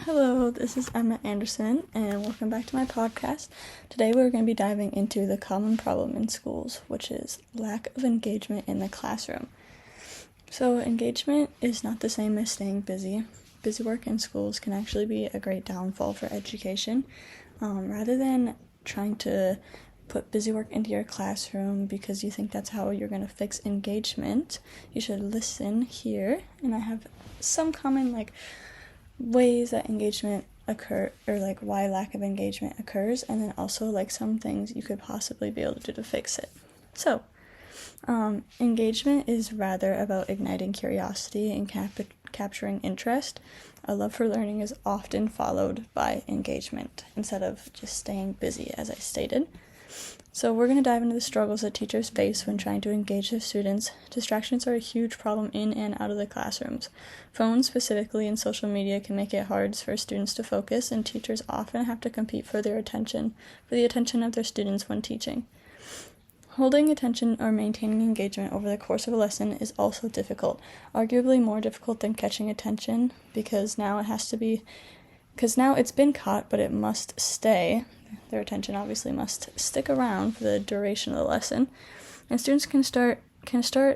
Hello, this is Emma Anderson, and welcome back to my podcast. Today we're going to be diving into the common problem in schools, which is lack of engagement in the classroom. So engagement is not the same as staying busy. Busy work in schools can actually be a great downfall for education. Rather than trying to put busy work into your classroom because you think that's how you're going to fix engagement, you should listen here, and I have some common ways that engagement occur, or why lack of engagement occurs, and then also some things you could possibly be able to do to fix it. So engagement is rather about igniting curiosity and capturing interest. A love for learning is often followed by engagement instead of just staying busy, as I stated. So we're going to dive into the struggles that teachers face when trying to engage their students. Distractions are a huge problem in and out of the classrooms. Phones, specifically, and social media can make it hard for students to focus, and teachers often have to compete for the attention of their students when teaching. Holding attention or maintaining engagement over the course of a lesson is also difficult, arguably more difficult than catching attention, because now it's been caught, but it must stay. Their attention obviously must stick around for the duration of the lesson. And students can start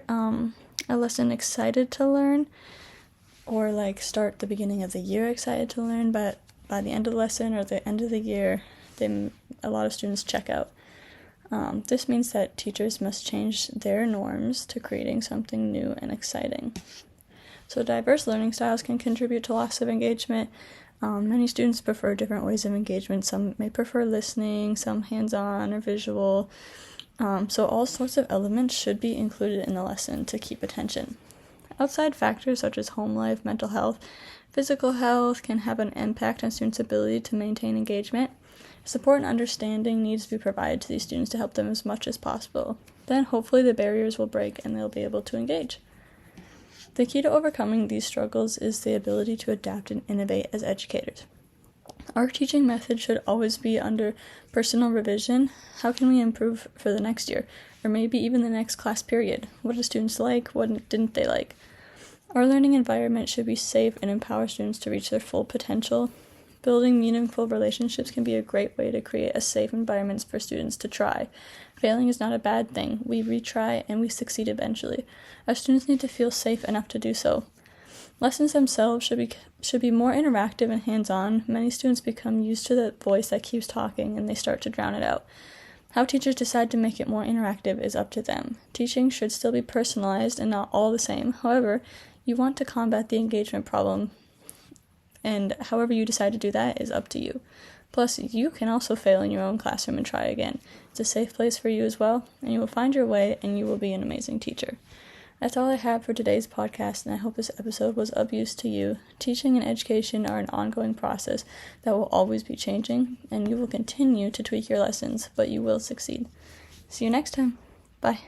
a lesson excited to learn, or start the beginning of the year excited to learn, but by the end of the lesson or the end of the year, a lot of students check out. This means that teachers must change their norms to creating something new and exciting. So diverse learning styles can contribute to loss of engagement. Many students prefer different ways of engagement. Some may prefer listening, some hands-on or visual. So all sorts of elements should be included in the lesson to keep attention. Outside factors such as home life, mental health, physical health can have an impact on students' ability to maintain engagement. Support and understanding needs to be provided to these students to help them as much as possible. Then hopefully the barriers will break and they'll be able to engage. The key to overcoming these struggles is the ability to adapt and innovate as educators. Our teaching method should always be under personal revision. How can we improve for the next year, or maybe even the next class period? What do students like? What didn't they like? Our learning environment should be safe and empower students to reach their full potential. Building meaningful relationships can be a great way to create a safe environment for students to try. Failing is not a bad thing. We retry and we succeed eventually. Our students need to feel safe enough to do so. Lessons themselves should be more interactive and hands-on. Many students become used to the voice that keeps talking and they start to drown it out. How teachers decide to make it more interactive is up to them. Teaching should still be personalized and not all the same. However, you want to combat the engagement problem, and however you decide to do that is up to you. Plus, you can also fail in your own classroom and try again. It's a safe place for you as well, and you will find your way, and you will be an amazing teacher. That's all I have for today's podcast, and I hope this episode was of use to you. Teaching and education are an ongoing process that will always be changing, and you will continue to tweak your lessons, but you will succeed. See you next time. Bye.